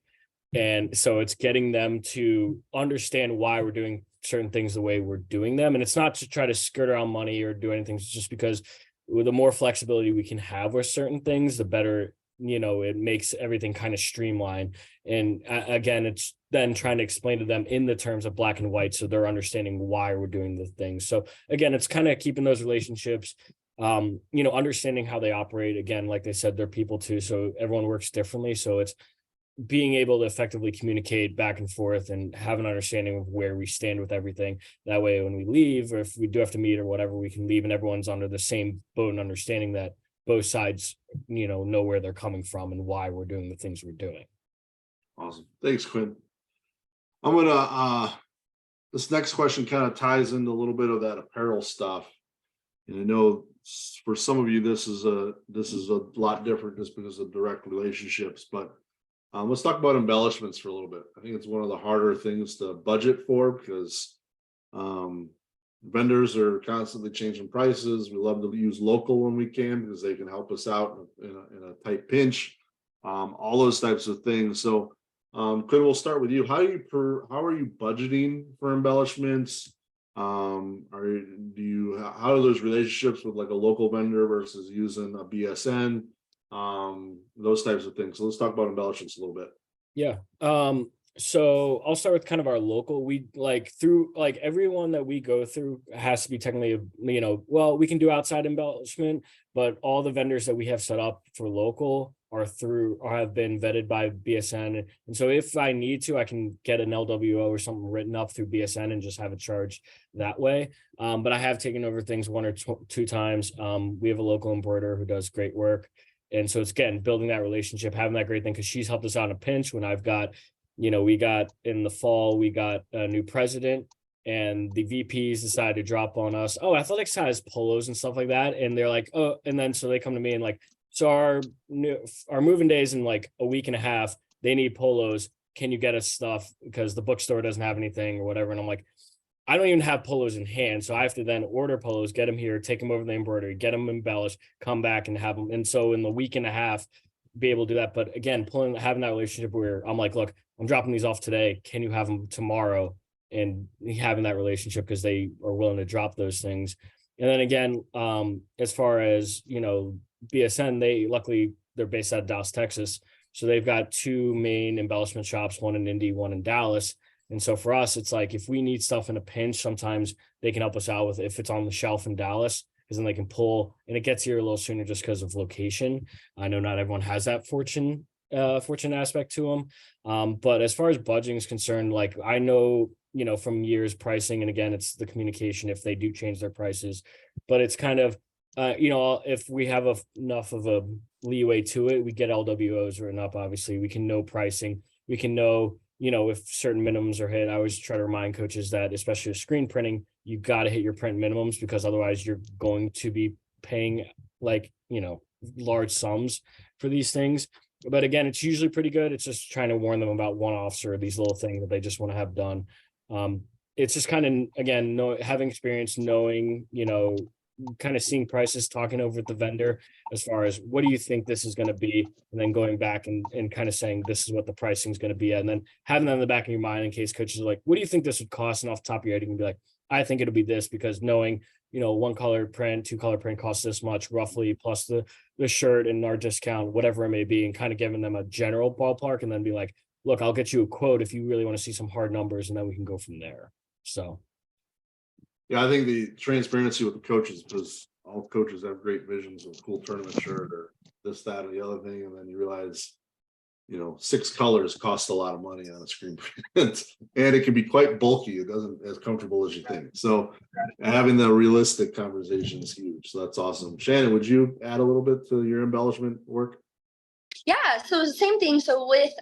And so it's getting them to understand why we're doing certain things the way we're doing them. And it's not to try to skirt around money or do anything. It's just because with the more flexibility we can have with certain things, the better it makes everything kind of streamlined. And again, it's then trying to explain to them in the terms of black and white so they're understanding why we're doing the things. So again, it's kind of keeping those relationships, understanding how they operate. Again, like they said, they're people too, so everyone works differently. So it's being able to effectively communicate back and forth and have an understanding of where we stand with everything. That way, when we leave, or if we do have to meet or whatever, we can leave and everyone's under the same boat and understanding that both sides, know where they're coming from and why we're doing the things we're doing. Awesome. Thanks, Quinn. I'm gonna this next question kind of ties into a little bit of that apparel stuff. And I know for some of you, this is a lot different just because of direct relationships, but let's talk about embellishments for a little bit. I think it's one of the harder things to budget for because vendors are constantly changing prices. We love to use local when we can because they can help us out in a tight pinch. All those types of things. So, Quinn, we'll start with you. How are you budgeting for embellishments? How are those relationships with like a local vendor versus using a BSN? Those types of things. So let's talk about embellishments a little bit. Yeah. So I'll start with kind of our local. We through everyone that we go through has to be technically, we can do outside embellishment, but all the vendors that we have set up for local are through or have been vetted by BSN. And so if I need to, I can get an LWO or something written up through BSN and just have it charged that way. But I have taken over things one or two times. We have a local embroiderer who does great work. And so it's, again, building that relationship, having that great thing, because she's helped us out in a pinch when I've got, we got in the fall, we got a new president and the VPs decide to drop on us, oh, athletics has polos and stuff like that. And they're like, oh, and then so they come to me and like, so our moving days in like a week and a half, they need polos. Can you get us stuff? Because the bookstore doesn't have anything or whatever. And I'm like, I don't even have polos in hand. So I have to then order polos, get them here, take them over the embroidery, get them embellished, come back and have them. And so in the week and a half, be able to do that. But again, having that relationship where I'm like, look, I'm dropping these off today. Can you have them tomorrow? And having that relationship because they are willing to drop those things. And then again, as far as, BSN, luckily they're based out of Dallas, Texas. So they've got two main embellishment shops, one in Indy, one in Dallas. And so for us, it's like, if we need stuff in a pinch, sometimes they can help us out with, if it's on the shelf in Dallas, because then they can pull, and it gets here a little sooner just because of location. I know not everyone has that fortune aspect to them. But as far as budgeting is concerned, like I know, from years pricing, and again, it's the communication if they do change their prices, but it's kind of, if we have enough of a leeway to it, we get LWOs written up. Obviously, we can know pricing. We can know, if certain minimums are hit. I always try to remind coaches that, especially with screen printing, you got to hit your print minimums because otherwise you're going to be paying like, large sums for these things. But again, it's usually pretty good. It's just trying to warn them about one-offs or these little things that they just want to have done. It's just kind of, again, having experience, knowing, kind of seeing prices, talking over with the vendor as far as what do you think this is going to be, and then going back and kind of saying this is what the pricing is going to be at, and then having that in the back of your mind in case coaches are like, what do you think this would cost? And off the top of your head, you can be like, I think it'll be this, because knowing, one color print, two color print costs this much roughly, plus the shirt and our discount, whatever it may be, and kind of giving them a general ballpark, and then be like, look, I'll get you a quote if you really want to see some hard numbers, and then we can go from there. So. Yeah, I think the transparency with the coaches, because all coaches have great visions of cool tournament shirt or this, that, or the other thing. And then you realize, 6 colors cost a lot of money on a screen print and it can be quite bulky. It doesn't as comfortable as you think. So having the realistic conversation is huge. So that's awesome. Shannon, would you add a little bit to your embellishment work? Yeah, so it's the same thing. So with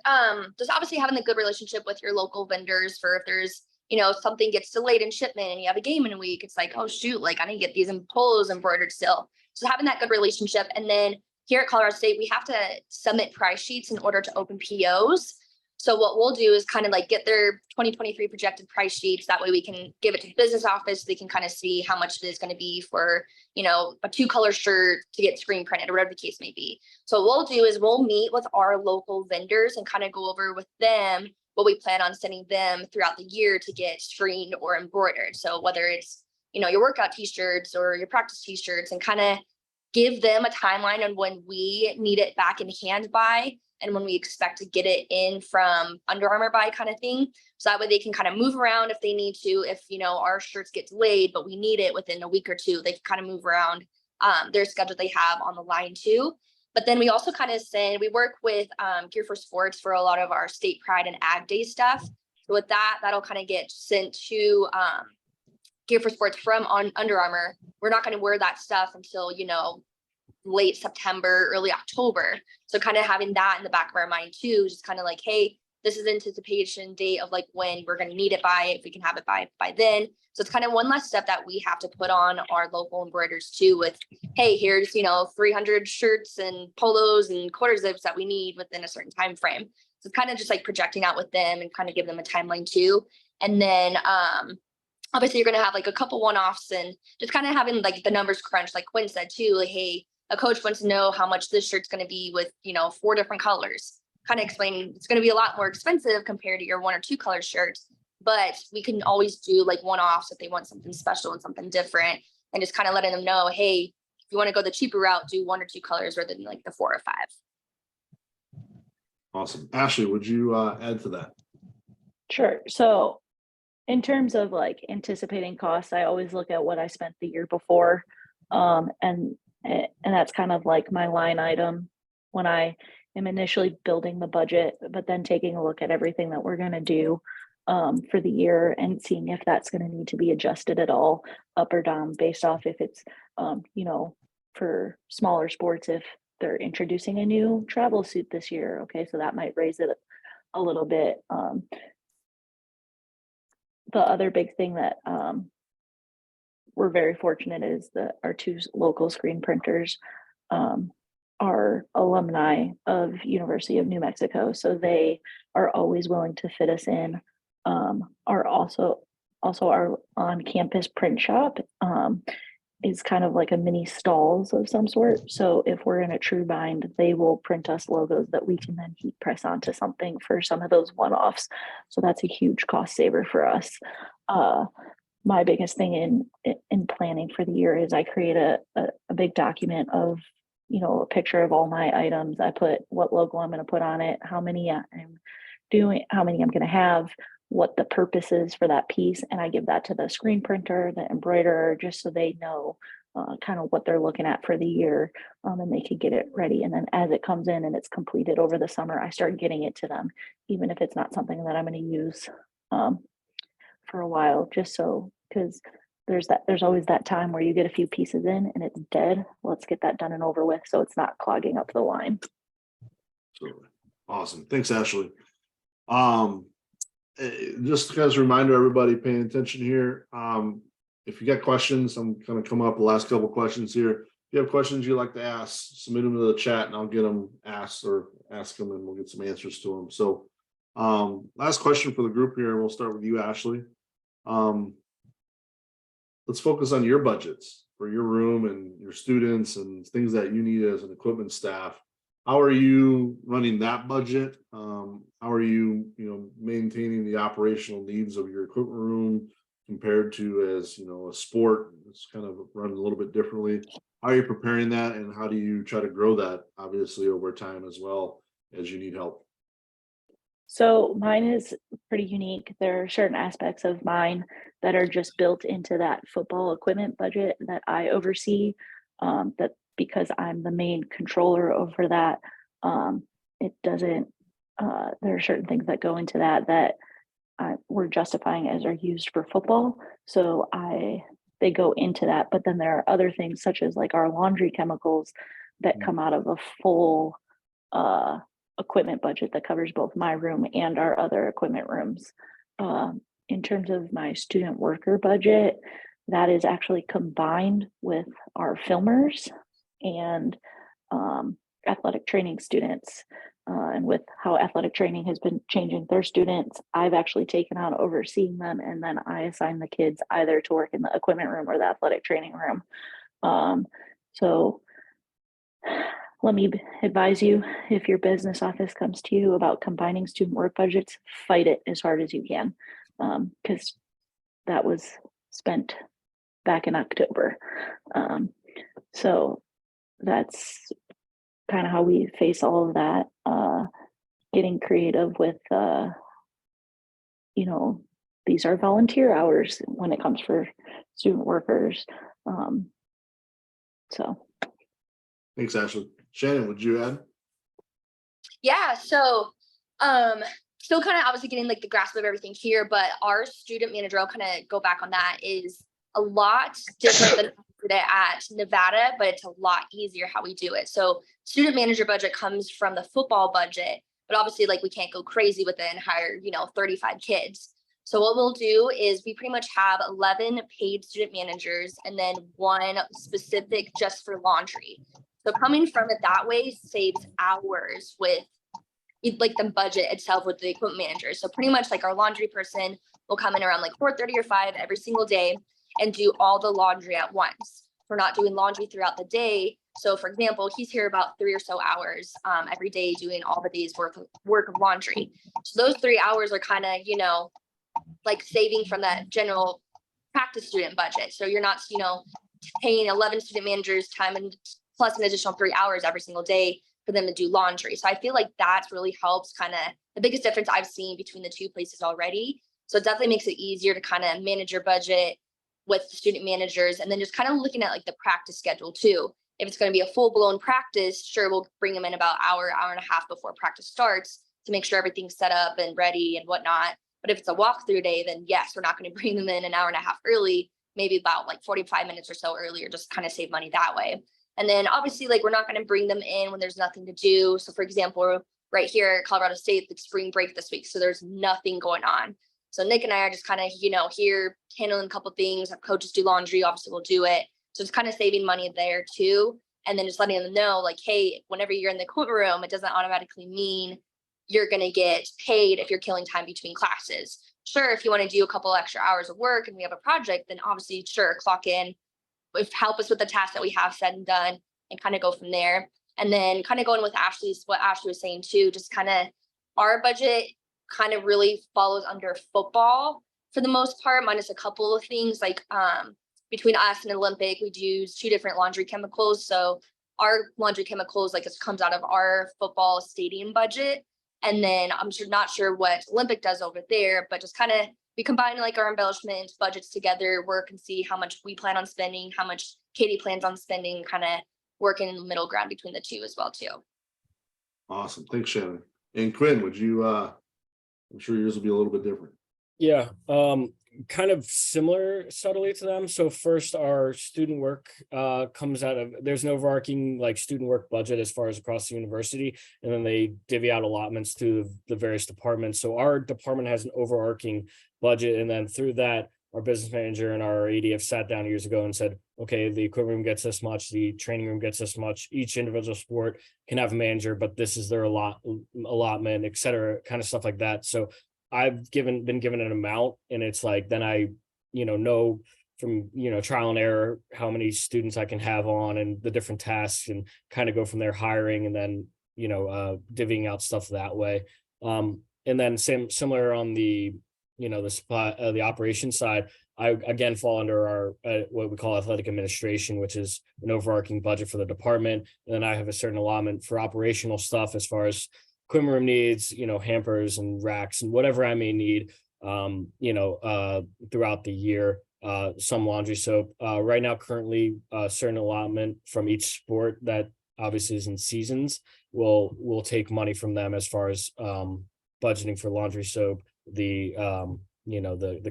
just obviously having a good relationship with your local vendors for if there's, something gets delayed in shipment and you have a game in a week, it's like, oh shoot, like I need to get these polos embroidered still. So having that good relationship. And then here at Colorado State, we have to submit price sheets in order to open POs. So what we'll do is kind of like get their 2023 projected price sheets. That way we can give it to the business office. They can kind of see how much it is going to be for, a 2-color shirt to get screen printed or whatever the case may be. So what we'll do is we'll meet with our local vendors and kind of go over with them what we plan on sending them throughout the year to get screened or embroidered. So whether it's, your workout t-shirts or your practice t-shirts, and kind of give them a timeline on when we need it back in hand by and when we expect to get it in from Under Armour by kind of thing. So that way they can kind of move around if they need to, if, our shirts get delayed, but we need it within a week or two, they can kind of move around their schedule they have on the line too. But then we also kind of we work with Gear for Sports for a lot of our state pride and ag day stuff. So with that, that'll kind of get sent to Gear for Sports from Under Armour. We're not going to wear that stuff until, late September, early October. So kind of having that in the back of our mind too, just kind of like, hey, this is anticipation date of like when we're going to need it by, if we can have it by then. So it's kind of one less step that we have to put on our local embroiders too with, hey, here's, 300 shirts and polos and quarter zips that we need within a certain time frame. So it's kind of just like projecting out with them and kind of give them a timeline too. And then obviously you're going to have like a couple one-offs and just kind of having like the numbers crunch, like Quinn said too, like, hey, a coach wants to know how much this shirt's going to be with, 4 different colors, kind of explaining it's going to be a lot more expensive compared to your 1 or 2 color shirts. But we can always do like one-offs if they want something special and something different, and just kind of letting them know, hey, if you want to go the cheaper route, do 1 or 2 colors rather than like the 4 or 5. Awesome. Ashley, would you add to that? Sure. So in terms of like anticipating costs, I always look at what I spent the year before. And that's kind of like my line item when I am initially building the budget, but then taking a look at everything that we're going to do for the year and seeing if that's going to need to be adjusted at all up or down based off if it's, for smaller sports, if they're introducing a new travel suit this year. Okay, so that might raise it a little bit. the other big thing that we're very fortunate is that our two local screen printers are alumni of University of New Mexico, so they are always willing to fit us in. Are also our on-campus print shop is kind of like a mini stalls of some sort. So if we're in a true bind, they will print us logos that we can then heat press onto something for some of those one-offs. So that's a huge cost saver for us. My biggest thing in planning for the year is I create a big document of, you know, a picture of all my items. I put what logo I'm going to put on it, how many I'm doing, how many I'm going to have, what the purpose is for that piece. And I give that to the screen printer, the embroiderer, just so they know kind of what they're looking at for the year, and they can get it ready. And then as it comes in and it's completed over the summer, I start getting it to them, even if it's not something that I'm going to use for a while, just so, because there's always that time where you get a few pieces in and it's dead. Let's get that done and over with so it's not clogging up the line. Absolutely. Awesome. Thanks, Ashley. Just as a reminder, everybody paying attention here. If you got questions, I'm going to come up the last couple questions here. If you have questions you'd like to ask, submit them to the chat and I'll get them asked, or ask them and we'll get some answers to them. So last question for the group here, and we'll start with you, Ashley. Let's focus on your budgets for your room and your students and things that you need as an equipment staff. How are you running that budget? How are you, maintaining the operational needs of your equipment room compared to, as a sport? It's kind of run a little bit differently. How are you preparing that, and how do you try to grow that, obviously, over time as well as you need help? So mine is pretty unique. There are certain aspects of mine that are just built into that football equipment budget that I oversee. That because I'm the main controller over that, it doesn't. There are certain things that go into that we're justifying as are used for football. So they go into that. But then there are other things such as like our laundry chemicals that come out of a full equipment budget that covers both my room and our other equipment rooms. In terms of my student worker budget, that is actually combined with our filmers and athletic training students. And with how athletic training has been changing their students, I've actually taken on overseeing them, and then I assign the kids either to work in the equipment room or the athletic training room. So let me advise you, if your business office comes to you about combining student work budgets, fight it as hard as you can, because that was spent back in October. So that's kind of how we face all of that, getting creative with, these are volunteer hours when it comes for student workers. So. Thanks, Ashley. Shannon, would you add? Yeah, so still kind of obviously getting like the grasp of everything here, but our student manager, I'll kind of go back on that, is a lot different than we did it at Nevada, but it's a lot easier how we do it. So student manager budget comes from the football budget, but obviously like we can't go crazy with it and hire 35 kids. So what we'll do is we pretty much have 11 paid student managers and then one specific just for laundry. So coming from it that way saves hours with like the budget itself with the equipment manager. So pretty much like our laundry person will come in around like 4:30 or 5 every single day and do all the laundry at once. We're not doing laundry throughout the day. So for example, he's here about 3 or so hours every day doing all the days work of laundry. So those 3 hours are kind of, like saving from that general practice student budget. So you're not, paying 11 student managers time and plus an additional 3 hours every single day for them to do laundry. So I feel like that really helps, kind of the biggest difference I've seen between the two places already. So it definitely makes it easier to kind of manage your budget with the student managers, and then just kind of looking at like the practice schedule too. If it's going to be a full blown practice, sure, we'll bring them in about hour and a half before practice starts to make sure everything's set up and ready and whatnot. But if it's a walkthrough day, then yes, we're not going to bring them in an hour and a half early, maybe about like 45 minutes or so earlier, just kind of save money that way. And then obviously, like, we're not going to bring them in when there's nothing to do. So for example, right here at Colorado State, it's spring break this week, so there's nothing going on. So Nick and I are just kind of, here handling a couple things. If coaches do laundry, obviously we'll do it. So it's kind of saving money there too. And then just letting them know, like, hey, whenever you're in the equipment room, it doesn't automatically mean you're going to get paid if you're killing time between classes. Sure, if you want to do a couple extra hours of work and we have a project, then obviously, sure, clock in, help us with the tasks that we have said and done, and kind of go from there. And then kind of going with what Ashley was saying too, just kind of our budget kind of really follows under football for the most part, minus a couple of things like between us and Olympic, we use 2 different laundry chemicals. So our laundry chemicals, like, it comes out of our football stadium budget. And then I'm not sure what Olympic does over there, but just kind of we combine like our embellishment budgets together, work and see how much we plan on spending, how much Katie plans on spending, kind of working in the middle ground between the two as well too. Awesome. Thanks, Shannon. And Quinn, would you, I'm sure yours will be a little bit different. Yeah, kind of similar subtly to them. So first, our student work comes out of, there's an overarching like student work budget as far as across the university, and then they divvy out allotments to the various departments. So our department has an overarching budget, and then through that, our business manager and our ADF sat down years ago and said, okay, the equipment room gets this much, the training room gets this much, each individual sport can have a manager, but this is their allotment, et cetera, kind of stuff like that. So I've been given an amount, and it's like, then I, know from, trial and error, how many students I can have on and the different tasks, and kind of go from there, hiring, and then, divvying out stuff that way. And then similar on the, the supply, the operations side, I again fall under our, what we call athletic administration, which is an overarching budget for the department. And then I have a certain allotment for operational stuff as far as equipment room needs, hampers and racks and whatever I may need, throughout the year, some laundry soap. Right now, currently, a certain allotment from each sport that obviously is in seasons will take money from them as far as budgeting for laundry soap, the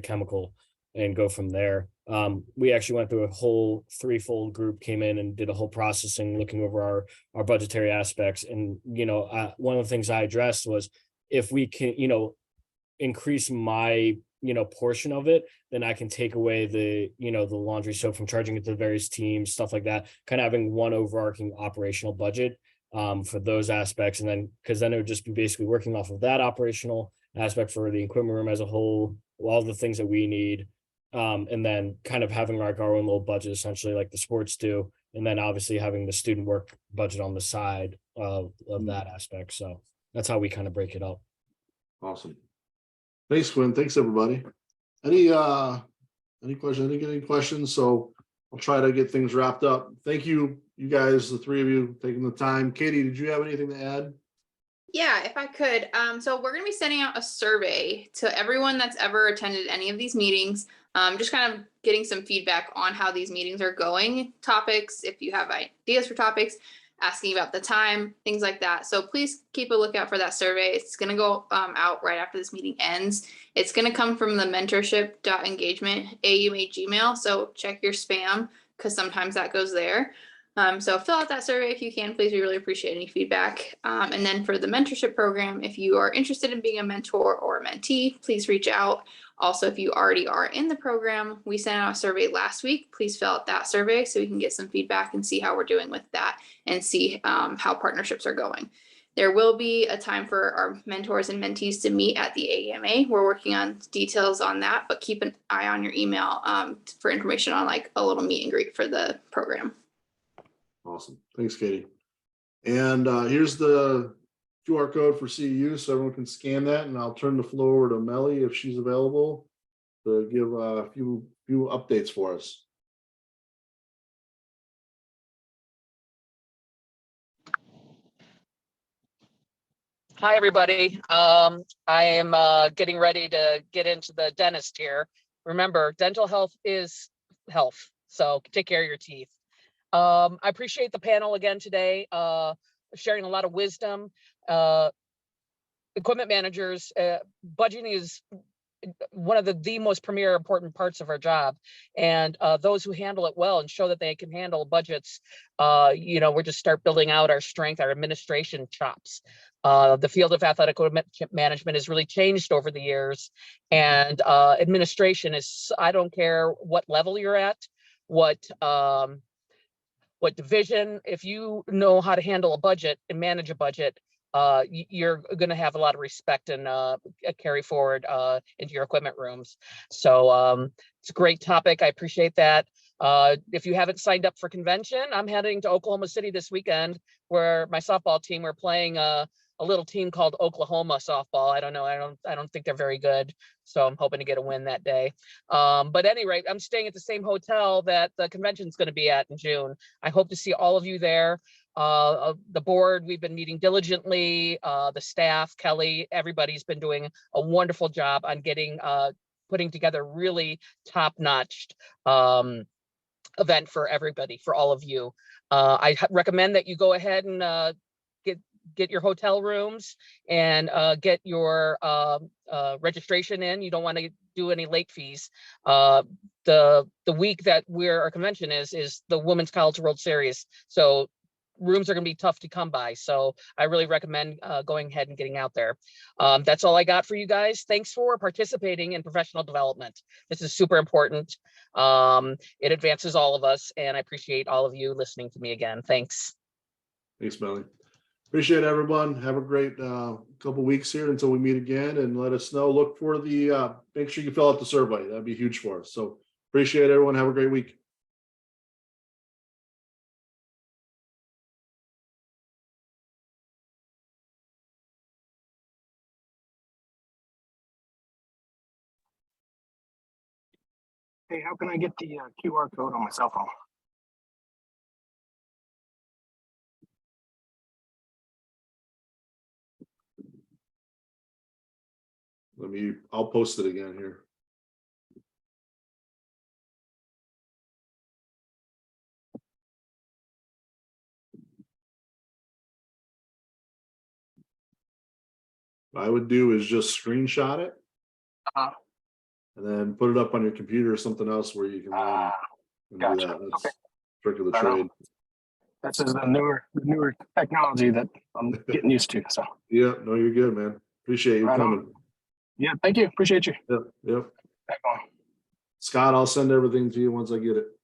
chemical, and go from there. We actually went through a whole threefold group, came in and did a whole processing, looking over our budgetary aspects. And, one of the things I addressed was, if we can, increase my, portion of it, then I can take away the laundry soap from charging it to the various teams, stuff like that, kind of having one overarching operational budget for those aspects. And then, because then it would just be basically working off of that operational aspect for the equipment room as a whole, all the things that we need. And then kind of having like our own little budget, essentially, like the sports do. And then obviously having the student work budget on the side of that aspect. So that's how we kind of break it up. Awesome. Thanks, Quinn. Thanks, everybody. Any questions? I didn't get any questions, so I'll try to get things wrapped up. Thank you, you guys, the three of you, taking the time. Katie, did you have anything to add? Yeah, if I could. So we're going to be sending out a survey to everyone that's ever attended any of these meetings. Just kind of getting some feedback on how these meetings are going, topics, if you have ideas for topics, asking about the time, things like that. So please keep a lookout for that survey. It's going to go out right after this meeting ends. It's going to come from the mentorship.engagement@AUMA@gmail. So check your spam, because sometimes that goes there. So fill out that survey if you can, please. We really appreciate any feedback. And then for the mentorship program, if you are interested in being a mentor or a mentee, please reach out. Also, if you already are in the program, we sent out a survey last week. Please fill out that survey so we can get some feedback and see how we're doing with that, and see how partnerships are going. There will be a time for our mentors and mentees to meet at the AUMA. We're working on details on that, but keep an eye on your email for information on like a little meet and greet for the program. Awesome. Thanks, Katie. And here's the QR code for CEU, so everyone can scan that, and I'll turn the floor over to Melly if she's available to give a few updates for us. Hi, everybody. I am getting ready to get into the dentist here. Remember, dental health is health, so take care of your teeth. I appreciate the panel again today, sharing a lot of wisdom. Equipment managers, budgeting is one of the most premier important parts of our job, and those who handle it well and show that they can handle budgets, we're just start building out our strength, our administration chops. The field of athletic management has really changed over the years, and administration is, I don't care what level you're at, what division, if you know how to handle a budget and manage a budget, you're going to have a lot of respect and carry forward into your equipment rooms. So it's a great topic. I appreciate that. If you haven't signed up for convention, I'm heading to Oklahoma City this weekend, where my softball team, we're playing a little team called Oklahoma softball. I don't know. I don't think they're very good. So I'm hoping to get a win that day. But at any rate, I'm staying at the same hotel that the convention is going to be at in June. I hope to see all of you there. The board, we've been meeting diligently. The staff, Kelly, everybody's been doing a wonderful job on getting, putting together really top-notch event for everybody, for all of you. I recommend that you go ahead and get your hotel rooms and get your registration in. You don't want to do any late fees. The week that our convention is the Women's College World Series, so rooms are going to be tough to come by. So I really recommend going ahead and getting out there. That's all I got for you guys. Thanks for participating in professional development. This is super important. It advances all of us, and I appreciate all of you listening to me again. Thanks. Thanks, Melanie. Appreciate everyone. Have a great couple weeks here until we meet again, and let us know. Look for the, make sure you fill out the survey. That'd be huge for us. So appreciate everyone. Have a great week. Hey, how can I get the QR code on my cell phone? I'll post it again here. What I would do is just screenshot it. Uh-huh. And then put it up on your computer or something else where you can do Gotcha. that. That's Okay. trick of the Right on. trade. This is the newer technology that I'm getting used to. So Yeah, no, you're good, man. Appreciate you Right on. coming. yeah, thank you. Appreciate you. Yep, yep. Back on. Scott, I'll send everything to you once I get it.